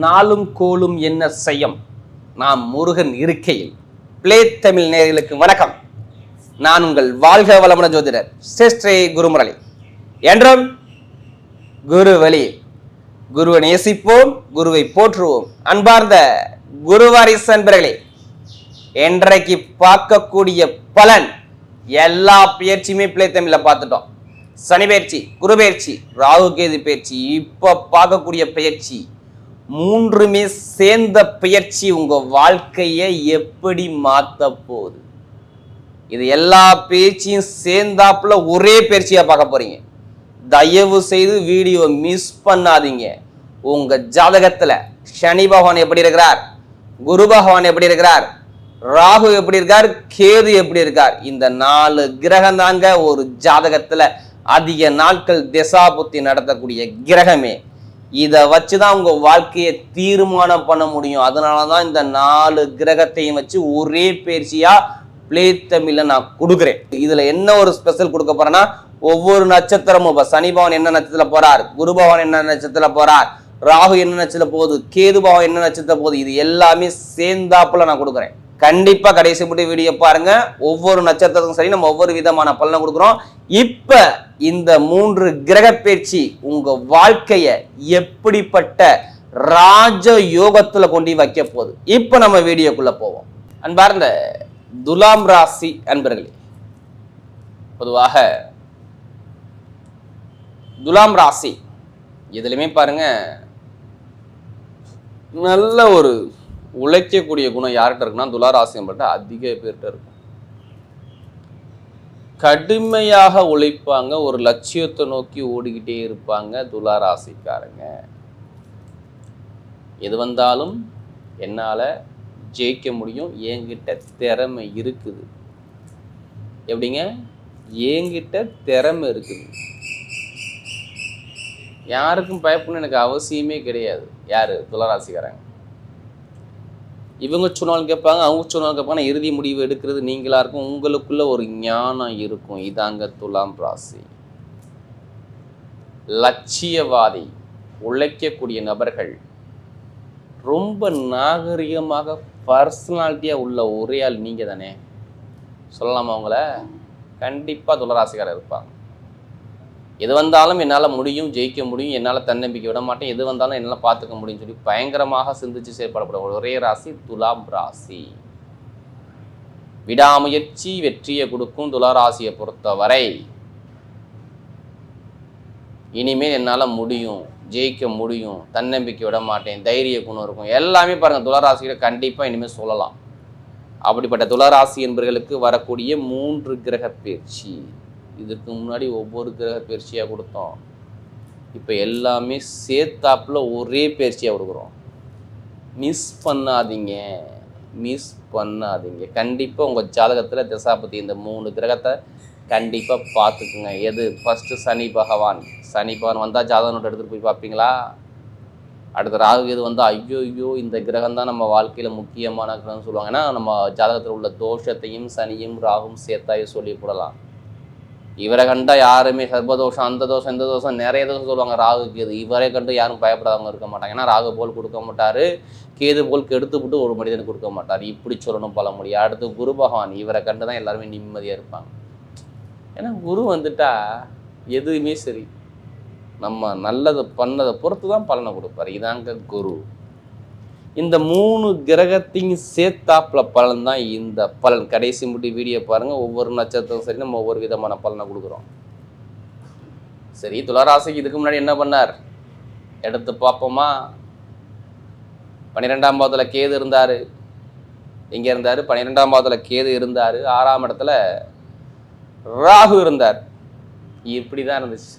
நாளும் கோலும் என்ன செய்யும் நாம் முருகன் இருக்கையில். பிளே தமிழ் நேயர்களுக்கு வணக்கம். நான் உங்கள் வாழ்க வளமுட ஜோதிடர் ஸ்ரீ குருமுரளி. என்றும் குரு வழி, குருவை நேசிப்போம், குருவை போற்றுவோம். அன்பார்ந்த குருவாரிசு அன்பர்களே, இன்றைக்கு பார்க்கக்கூடிய பலன் எல்லா பயிற்சியுமே பிளே தமிழ்ல பார்த்துட்டோம். சனி பயிற்சி, குரு பயிற்சி, ராகு கேது பயிற்சி, இப்ப பார்க்கக்கூடிய பயிற்சி மூன்றுமே சேர்ந்த பயிற்சி உங்க வாழ்க்கையை எப்படி மாத்த போகுது. இது எல்லா பயிற்சியும் சேர்ந்தாப்புல ஒரே பயிற்சியா பார்க்க போறீங்க. தயவு செய்து வீடியோ மிஸ் பண்ணாதீங்க. உங்க ஜாதகத்துல சனி பகவான் எப்படி இருக்கிறார், குரு பகவான் எப்படி இருக்கிறார், ராகு எப்படி இருக்கார், கேது எப்படி இருக்கார், இந்த 4 கிரகம் தாங்க ஒரு ஜாதகத்துல அதிக நாட்கள் திசா புத்தி நடத்தக்கூடிய கிரகமே. இதை வச்சுதான் உங்க வாழ்க்கையை தீர்மானம் பண்ண முடியும். அதனாலதான் இந்த 4 கிரகத்தையும் வச்சு ஒரே பயிற்சியா பிளே தமிழ்ல நான் கொடுக்குறேன். இதுல என்ன ஒரு ஸ்பெஷல் கொடுக்க போறேன்னா, ஒவ்வொரு நட்சத்திரமும் இப்ப சனி பகவான் என்ன நட்சத்திரத்துல போறார், குரு பகவான் என்ன நட்சத்திரத்துல போறார், ராகு என்ன நட்சத்திரத்துல போகுது, கேது பகவான் என்ன நட்சத்திரத்துல போகுது, இது எல்லாமே சேர்ந்தாப்புல நான் கொடுக்குறேன். கண்டிப்பா கடைசி முடி வீடியோ பாருங்க. ஒவ்வொரு நட்சத்திரத்துக்கும் சரி நம்ம ஒவ்வொரு விதமான பலனை கொடுக்குறோம். இப்ப இந்த 3 கிரக பயிற்சி உங்க வாழ்க்கைய எப்படிப்பட்ட ராஜ யோகத்துல கொண்டு வைக்க போகுது. இப்ப நம்ம வீடியோக்குள்ள போவோம். அன்பார்ந்த துலாம் ராசி அன்பர்களே, பொதுவாக துலாம் ராசி எதுலையுமே பாருங்க நல்ல ஒரு உழைக்கக்கூடிய குணம் யார்கிட்ட இருக்குன்னா துளாராசி பட்ட அதிக பேர்கிட்ட இருக்கும். கடுமையாக உழைப்பாங்க, ஒரு லட்சியத்தை நோக்கி ஓடிக்கிட்டே இருப்பாங்க துளாராசிக்காரங்க. எது வந்தாலும் என்னால ஜெயிக்க முடியும், என்கிட்ட திறமை இருக்குது. எப்படிங்க? என்கிட்ட திறமை இருக்குது. யாருக்கும் பயப்படணும் எனக்கு அவசியமே கிடையாது. யாரு? துளாராசிக்காரங்க. இவங்க சொன்னாலும் கேட்பாங்க, அவங்க சொன்னாலும் கேட்பாங்க. இறுதி முடிவு எடுக்கிறது நீங்களா இருக்கும். உங்களுக்குள்ள ஒரு ஞானம் இருக்கும். இதாங்க துலாம் ராசி. லட்சியவாதி, உழைக்கக்கூடிய நபர்கள், ரொம்ப நாகரிகமாக பர்சனாலிட்டியா உள்ள ஒரே ஆள் நீங்க தானே. சொல்லலாமா? அவங்கள கண்டிப்பா துளராசிக்காரர் இருப்பாங்க. எது வந்தாலும் என்னால் முடியும், ஜெயிக்க முடியும், என்னால் தன்னம்பிக்கை விட மாட்டேன், எது வந்தாலும் என்னால் பார்த்துக்க முடியும்னு சொல்லி பயங்கரமாக சிந்திச்சு செயல்படப்படும் ஒரே ராசி துலாம் ராசி. விடாமுயற்சி வெற்றியை கொடுக்கும். துளாராசியை பொறுத்தவரை இனிமேல் என்னால் முடியும், ஜெயிக்க முடியும், தன்னம்பிக்கை விட மாட்டேன், தைரிய குணம் இருக்கும், எல்லாமே பாருங்கள் துளாராசியில கண்டிப்பாக இனிமேல் சொல்லலாம். அப்படிப்பட்ட துளாராசி என்பவர்களுக்கு வரக்கூடிய 3 கிரக பயிற்சி. இதுக்கு முன்னாடி ஒவ்வொரு கிரக பயிற்சியாக கொடுத்தோம். இப்போ எல்லாமே சேர்த்தாப்புல ஒரே பயிற்சியாக கொடுக்குறோம். மிஸ் பண்ணாதீங்க, மிஸ் பண்ணாதீங்க. கண்டிப்பாக உங்கள் ஜாதகத்தில் திசாபதி இந்த 3 கிரகத்தை கண்டிப்பாக பார்த்துக்குங்க. எது? ஃபஸ்ட்டு சனி பகவான். சனி பகவான் வந்தால் ஜாதக நோட்டு எடுத்துகிட்டு போய் பார்ப்பீங்களா? அடுத்த ராகு இது வந்தால் ஐயோ இந்த கிரகம் தான் நம்ம வாழ்க்கையில் முக்கியமான கிரகம்னு சொல்லுவாங்க. ஏன்னா நம்ம ஜாதகத்தில் உள்ள தோஷத்தையும் சனியும் ராகும் சேர்த்தாயே சொல்லி போடலாம். இவரை கண்டா யாருமே சர்பதோஷம், அந்த தோஷம், இந்த தோஷம், நிறைய தோஷம் சொல்லுவாங்க ராகு கேது. இவரை கண்டு யாரும் பயப்படாதவங்க இருக்க மாட்டாங்க. ஏன்னா ராகு போல் கொடுக்க மாட்டார், கேது போல் கெடுத்துவிட்டு ஒரு மனிதனுக்கு கொடுக்க மாட்டார். இப்படி சொல்லணும் பல முடியும். அடுத்து குரு பகவான், இவரை கண்டு தான் எல்லாருமே நிம்மதியாக இருப்பாங்க. ஏன்னா குரு வந்துட்டா எதுவுமே சரி, நம்ம நல்லதை பண்ணதை பொறுத்து தான் பலனை கொடுப்பார். இதாங்க குரு. இந்த 3 கிரகத்தையும் சேர்த்தாப்புல பலன் தான் இந்த பலன். கடைசி முடி வீடியோ பாருங்க. ஒவ்வொரு நட்சத்திரம் சரி நம்ம ஒவ்வொரு விதமான பலனை கொடுக்குறோம். சரி, துளாராசிக்கு இதுக்கு முன்னாடி என்ன பண்ணார் எடுத்து பார்ப்போமா? 12ஆம் பாவத்துல கேது இருந்தாரு. எங்க இருந்தாரு? 12ஆம் பாவத்துல கேது இருந்தாரு. 6ஆம் இடத்துல ராகு இருந்தார். இப்படிதான் இருந்துச்சு.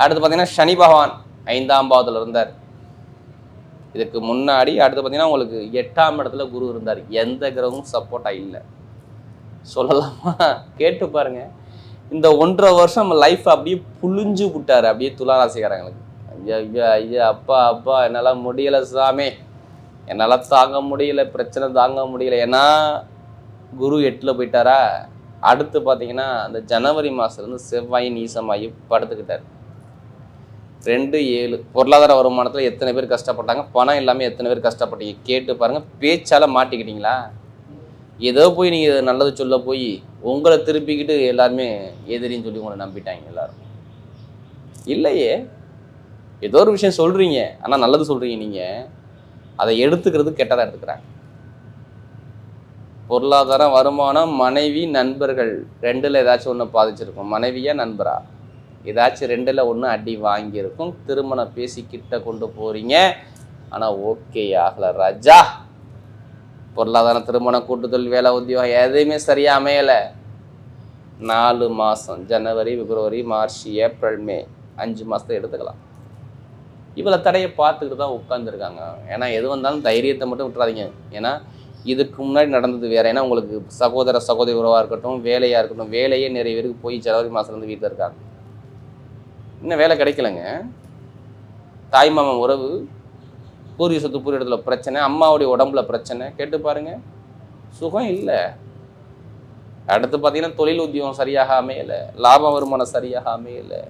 அடுத்து பார்த்தீங்கன்னா சனி பகவான் 5ஆம் பாவத்துல இருந்தார். இதுக்கு முன்னாடி அடுத்து பார்த்தீங்கன்னா உங்களுக்கு 8ஆம் இடத்துல குரு இருந்தார். எந்த கிரகமும் சப்போர்ட்டாக இல்லை சொல்லலாமா? கேட்டு பாருங்க. இந்த 1.5 வருஷம் நம்ம லைஃப் அப்படியே புழிஞ்சு விட்டாரு அப்படியே துளாராசிக்காரங்களுக்கு. ஐயா ஐயா ஐயா, அப்பா அப்பா என்னால் முடியலை சாமி, என்னால் தாங்க முடியல, பிரச்சனை தாங்க முடியல. ஏன்னா குரு 8ல் போயிட்டாரா. அடுத்து பார்த்தீங்கன்னா அந்த ஜனவரி மாதத்துலேருந்து செவ்வாய் நீசமாகி படுத்துக்கிட்டார். 2-7 பொருளாதார வருமானத்தில் எத்தனை பேர் கஷ்டப்பட்டாங்க, பணம் இல்லாமல் எத்தனை பேர் கஷ்டப்பட்டீங்க கேட்டு பாருங்கள். பேச்சால் மாட்டிக்கிட்டீங்களா? ஏதோ போய் நீங்கள் நல்லது சொல்ல போய் உங்களை திருப்பிக்கிட்டு எல்லாருமே எதிரின்னு சொல்லி உங்களை நம்பிட்டாங்க எல்லாரும். இல்லையே, ஏதோ ஒரு விஷயம் சொல்கிறீங்க, ஆனால் நல்லது சொல்கிறீங்க, நீங்கள் அதை எடுத்துக்கிறது கெட்டதாக எடுத்துக்கிறாங்க. பொருளாதாரம், வருமானம், மனைவி, நண்பர்கள் 2ல் ஏதாச்சும் ஒன்று பாதிச்சிருக்கும். மனைவியா நண்பரா ஏதாச்சும் 2ல் ஒன்று அடி வாங்கியிருக்கும். திருமணம் பேசிக்கிட்ட கொண்டு போகிறீங்க, ஆனால் ஓகே ஆகலை ராஜா. பொருளாதாரம், திருமணம், கூட்டுத்தொழில், வேலை, உத்தியோகம் எதுவுமே சரியாக அமையலை. 4 மாதம், ஜனவரி, பிப்ரவரி, மார்ச், ஏப்ரல், மே 5 மாதத்தை எடுத்துக்கலாம். இவ்வளோ தடையை பார்த்துக்கிட்டு தான் உட்காந்துருக்காங்க. ஏன்னா எது வந்தாலும் தைரியத்தை மட்டும் விட்டுறாதீங்க. ஏன்னா இதுக்கு முன்னாடி நடந்தது வேறு. ஏன்னா உங்களுக்கு சகோதர சகோதரி உறவாக இருக்கட்டும், வேலையாக இருக்கட்டும், வேலையே நிறைய பேருக்கு போய் ஜனவரி மாதத்துலேருந்து வீட்டில் இருக்காங்க. இன்னும் வேலை கிடைக்கலங்க. தாய்மாமன் உறவு, பூர்வீக சொத்து பூர்வ இடத்துல பிரச்சனை, அம்மாவுடைய உடம்புல பிரச்சனை, கேட்டு பாருங்கள், சுகம் இல்லை. அடுத்து பார்த்தீங்கன்னா தொழில் உத்தியோகம் சரியாக அமையலை, லாபம் வருமானம் சரியாக அமையலை,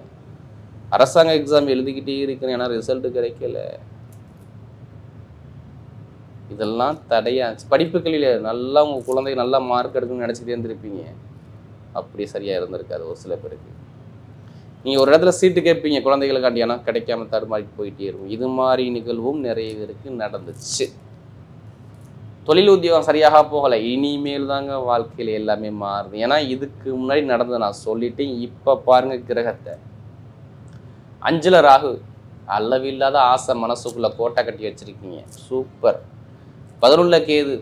அரசாங்க எக்ஸாம் எழுதிக்கிட்டே இருக்குன்னு ஏன்னா ரிசல்ட்டு கிடைக்கல. இதெல்லாம் தடையாச்சு. படிப்புகளில் நல்லா உங்கள் குழந்தைங்க நல்லா மார்க் எடுக்கணும்னு நினச்சிக்கிட்டே இருந்திருப்பீங்க, அப்படி சரியாக இருந்திருக்காது ஒரு சில பேருக்கு. நீங்கள் ஒரு இடத்துல சீட்டு கேட்பீங்க குழந்தைகளுக்காண்டி, ஆனால் கிடைக்காம தடுமாறிட்டு போயிட்டே இருக்கும். இது மாதிரி நிகழ்வும் நிறைய பேருக்கு நடந்துச்சு. தொழில் உத்தியோகம் சரியாக போகலை, இனிமேல் தாங்க வாழ்க்கையில் எல்லாமே மாறுது. ஏன்னா இதுக்கு முன்னாடி நடந்தது நான் சொல்லிட்டேன். இப்போ பாருங்கள் கிரகத்தை, 5ல் ராகு, அளவில்லாத ஆசை மனசுக்குள்ளே கோட்டை கட்டி வச்சுருக்கீங்க, சூப்பர். 11ல் கேது,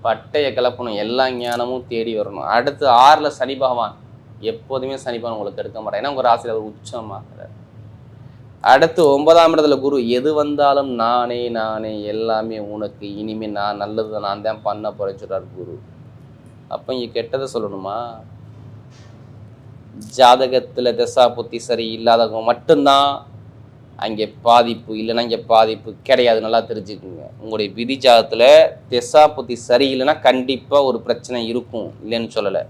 பட்டையை கிளப்பணும், எல்லா ஞானமும் தேடி வரணும். அடுத்து 6ல் சனி பகவான், எப்போதுமே சனி பகவான் உங்களுக்கு எடுக்க மாட்டேன், ஏன்னா உங்கள் ராசியில் அவர் உச்சமாகிறார். அடுத்து 9ஆம் இடத்துல குரு, எது வந்தாலும் நானே நானே எல்லாமே உனக்கு, இனிமேல் நான் நல்லது நான் தான் பண்ண போகிறேன்னு சொல்கிறார் குரு. அப்போ இங்கே கெட்டதை சொல்லணுமா? ஜாதகத்தில் தசா புத்தி சரி இல்லாதவங்க மட்டும்தான் அங்கே பாதிப்பு, இல்லைன்னா இங்கே பாதிப்பு கிடையாது. நல்லா தெரிஞ்சுக்குங்க. உங்களுடைய விதி ஜாதகத்தில் தசா புத்தி சரி இல்லைன்னா கண்டிப்பாக ஒரு பிரச்சனை இருக்கும், இல்லைன்னு சொல்லலை.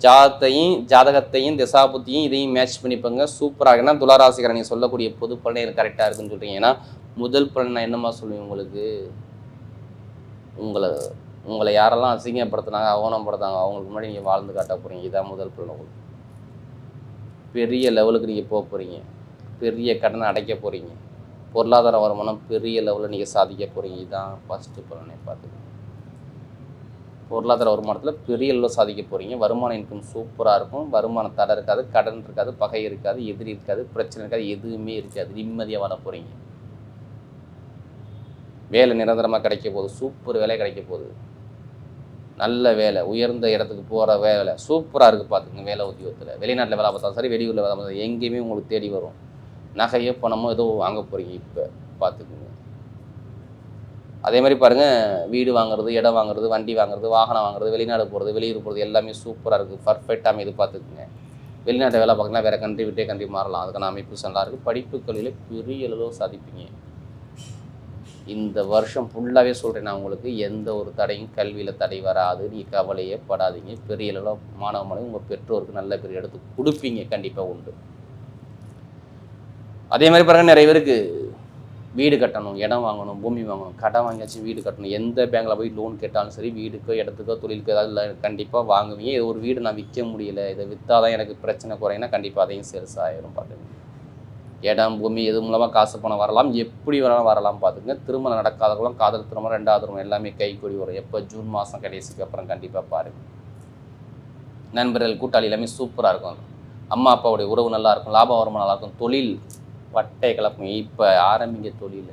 ஜாதகத்தையும் தசா புத்தியும் இதையும் மேட்ச் பண்ணிப்போங்க, சூப்பராக. ஏன்னா துளாராசிக்காரன் நீங்கள் சொல்லக்கூடிய பொது பலனே கரெக்டாக இருக்குன்னு சொல்கிறீங்க. ஏன்னா முதல் பலன் நான் என்னமா சொல்லுவேன் உங்களுக்கு, உங்களை யாரெல்லாம் அசிங்கப்படுத்தினாங்க, அவமானப்படுத்தாங்க, அவங்களுக்கு முன்னாடி நீங்கள் வாழ்ந்து காட்ட போகிறீங்க. இதான் முதல் பலன். உங்களுக்கு பெரிய லெவலுக்கு நீங்கள் போக போகிறீங்க, பெரிய கடனை அடைக்க போகிறீங்க, பொருளாதார வருமானம் பெரிய லெவலில் நீங்கள் சாதிக்க போகிறீங்க. இதுதான் ஃபஸ்ட்டு பலனை பார்த்துக்கோங்க. பொருளாதார வருமானத்தில் பெரிய அளவில் சாதிக்க போகிறீங்க. வருமான இன்கம் சூப்பராக இருக்கும். வருமான தடை இருக்காது, கடன் இருக்காது, பகை இருக்காது, எதிரி இருக்காது, பிரச்சனை இருக்காது, எதுவுமே இருக்காது. நிம்மதியாக வர போகிறீங்க. வேலை நிரந்தரமாக கிடைக்க போகுது, சூப்பர் வேலை கிடைக்க போகுது. நல்ல வேலை, உயர்ந்த இடத்துக்கு போகிற வேலை சூப்பராக இருக்குது பார்த்துக்குங்க. வேலை உத்தியோகத்தில் வெளிநாட்டில் வேலை பார்த்தாலும் சரி, வெளியூரில் வேலை பார்த்தாலும் எங்கேயுமே உங்களுக்கு தேடி வரும். நகையோ பணமோ ஏதோ வாங்க போகிறீங்க இப்போ பார்த்துக்குங்க. அதே மாதிரி பாருங்கள், வீடு வாங்குறது, இடம் வாங்குறது, வண்டி வாங்குறது, வாகனம் வாங்குறது, வெளிநாடு போகிறது, வெளியூர் போகிறது எல்லாமே சூப்பராக இருக்குது. பர்ஃபெக்டாக இது பார்த்துக்குங்க. வெளிநாட்டை வேலை பார்க்கலாம், வேறு கண்ட்ரி விட்டே கண்ட்ரி மாறலாம். அதுக்கான அமைப்பு நல்லா இருக்குது. படிப்பு கல்வியில் பெரிய அளவு சாதிப்பீங்க. இந்த வருஷம் ஃபுல்லாகவே சொல்கிறேன் நான் உங்களுக்கு, எந்த ஒரு தடையும் கல்வியில் தடை வராது. நீங்கள் கவலையே படாதீங்க. பெரிய அளவில் மாணவ உங்கள் பெற்றோருக்கு நல்ல பேர் எடுத்து கொடுப்பீங்க, கண்டிப்பாக உண்டு. அதே மாதிரி பாருங்கள், நிறைய பேருக்கு வீடு கட்டணும், இடம் வாங்கணும், பூமி வாங்கணும், கடன் வாங்கியாச்சும் வீடு கட்டணும். எந்த பேங்கில் போய் லோன் கேட்டாலும் சரி, வீடுக்கோ இடத்துக்கோ தொழிலுக்கோ ஏதாவது கண்டிப்பாக வாங்குவீங்க. இது ஒரு வீடு நான் விற்க முடியலை, இதை விற்றா தான் எனக்கு பிரச்சனை குறையினா கண்டிப்பாக அதையும் சேல்ஸ் ஆயிரும். பார்த்துங்க, இடம் பூமி எது மூலமாக காசு பணம் வரலாம், எப்படி வேணாலும் வரலாம். பார்த்துங்க, திருமணம் நடக்காதவங்களும் காதல் திருமணம், 2வது திருமணம் எல்லாமே கைக்கூடி வரும். எப்போ ஜூன் மாதம் கடைசிக்கு அப்புறம் கண்டிப்பாக பாருங்கள். நண்பர்கள் கூட்டாளி எல்லாமே சூப்பராக இருக்கும். அம்மா அப்பாவுடைய உறவு நல்லாயிருக்கும், லாபம் வருமானம் நல்லாயிருக்கும். தொழில் பட்டை கலப்புங்க, இப்போ ஆரம்பிங்க தொழில்.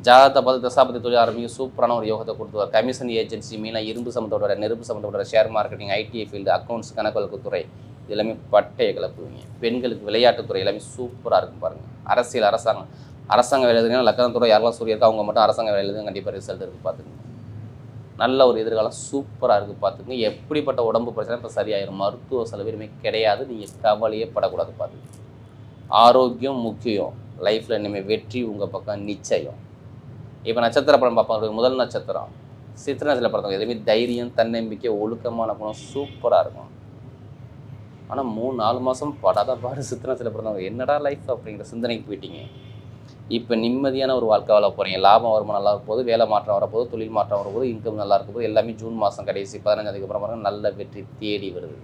ஜாதகத்தை பார்த்து தசாபதி தொழில் ஆரம்பிங்க, சூப்பரான ஒரு யோகத்தை கொடுத்துவார். கமிஷன் ஏஜென்சி, மீனாக இரும்பு சம்மந்தப்பட்ட, நெருப்பு சம்மந்தப்பட்ட, share marketing, ITI field, accounts, கணக்கு துறை எல்லாமே பட்டையை கிளப்புவீங்க. பெண்களுக்கு விளையாட்டுத்துறை எல்லாமே சூப்பராக இருக்கும் பாருங்கள். அரசியல், அரசாங்க வேலை எழுதுங்கன்னா லக்கணத்துறை யாரெல்லாம் சூரியக்கா அவங்க மட்டும் அரசாங்க வேலை எழுதுங்க, கண்டிப்பாக ரிசல்ட் இருக்குது பார்த்துக்குங்க. நல்ல ஒரு எதிர்காலம் சூப்பராக இருக்குது பார்த்துக்குங்க. எப்படிப்பட்ட உடம்பு பிரச்சனை இப்போ சரியாயிரும். மருத்துவ செலவுமே கிடையாது, நீங்கள் கவலையே படக்கூடாது பார்த்துக்குங்க. ஆரோக்கியம் முக்கியம். லைஃப்பில் இனிமேல் வெற்றி உங்கள் பக்கம் நிச்சயம். இப்போ நட்சத்திர படம் பார்ப்பாங்க. முதல் நட்சத்திரம் சித்திரை நட்சத்திரம் பிறந்தவங்க எதுவுமே தைரியம், தன்னம்பிக்கை, ஒழுக்கமான குணம் சூப்பராக இருக்கும். ஆனால் 3-4 மாதம் படாத பாடு சித்திரத்தில் பிறந்தவங்க என்னடா லைஃப் அப்படிங்கிற சிந்தனைக்கு போயிட்டீங்க. இப்போ நிம்மதியான ஒரு வாழ்க்கை வாழ போகிறீங்க. லாபம் வருமானம் நல்லா இருக்க போது, வேலை மாற்றம் வரப்போது, தொழில் மாற்றம் வரப்போது, இன்கம் நல்லா இருக்க போது, எல்லாமே ஜூன் மாதம் கடைசி 15 அப்புறம் பாருங்க நல்ல வெற்றி தேடி வருது.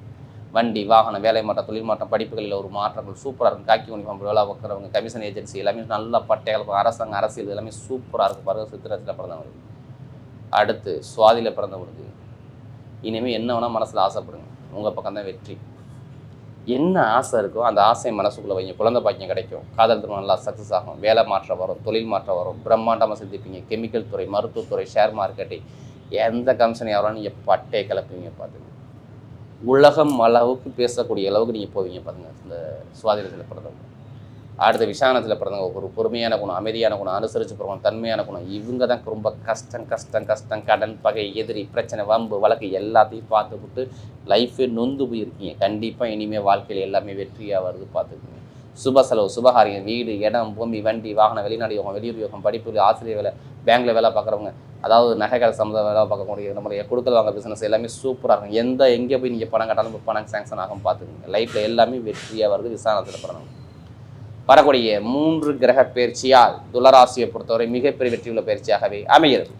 வண்டி வாகனம் வேலை மாற்றம் தொழில் மாற்றம் படிப்புகளில் ஒரு மாற்றங்கள் சூப்பராக இருக்கும். காக்கி யூனிஃபார்ம் வேலை பார்க்குறவங்க கமிஷன் ஏஜென்சி எல்லாமே நல்ல பட்டைகள் அரசாங்க அரசியல் எல்லாமே சூப்பராக இருக்கும் பாருங்க சித்திரத்தில் பிறந்தவங்களுக்கு. அடுத்து சுவாதியில் பிறந்தவங்களுக்கு இனிமேல் என்ன வேணால் மனசில் ஆசைப்படுங்க. உங்கள் பக்கம் தான் வெற்றி. என்ன ஆசை இருக்கோ அந்த ஆசையை மனசுக்குள்ளே வைங்க. குழந்தை பாக்கியம் கிடைக்கும். காதல் திருமணம் நல்லா சக்ஸஸ் ஆகும். வேலை மாற்றம் வரும். தொழில் மாற்றம் வரும். பிரம்மாண்டமாக சிந்திப்பீங்க. கெமிக்கல் துறை, மருத்துவத்துறை, ஷேர் மார்க்கெட்டிங் எந்த கம்பெனி யாரும் நீங்கள் பட்டையை கிளப்புவீங்க பார்த்துங்க. உலகம் அளவுக்கு பேசக்கூடிய அளவுக்கு நீங்கள் போவீங்க பாருங்கள் இந்த சுவாதினத்தில் பிறந்தவங்க. அடுத்த விசாரணத்தில் பிறந்தவங்க ஒரு பொறுமையான குணம், அமைதியான குணம், அனுசரித்து போகிறவங்க, தன்மையான குணம். இவங்க தான் ரொம்ப கஷ்டம் கடன், பகை, எதிரி, பிரச்சனை, வம்பு, வழக்கு எல்லாத்தையும் பார்த்துக்கிட்டு லைஃபே நொந்து போயிருக்கீங்க. கண்டிப்பாக இனிமேல் வாழ்க்கையில் எல்லாமே வெற்றியாக வருது பார்த்துக்குங்க. சுப செலவு, சுபகாரியம், வீடு, இடம், பூமி, வண்டி, வாகனம், வெளிநாடு யோகம், வெளியூர் யோகம், படிப்பு, ஆசிரியர் வேலை, பேங்க்கில் வேலை பார்க்குறவங்க, அதாவது நகைகள் சம்மந்த வேலை பார்க்கக்கூடிய நம்மளுடைய கொடுக்கல் வாங்க பிஸ்னஸ் எல்லாமே சூப்பராக இருக்கும். எங்கே போய் நீங்கள் பணம் கட்டாலும் பணம் சேங்ஷன் ஆகும் பார்த்துக்குங்க. லைஃப்பில் எல்லாமே வெற்றியாக வருது விசாரணத்தில் பிறந்தவங்க. வரக்கூடிய 3 கிரக பயிற்சியால் துலராசியை பொறுத்தவரை மிகப்பெரிய வெற்றியுள்ள பயிற்சியாகவே அமைகிறது.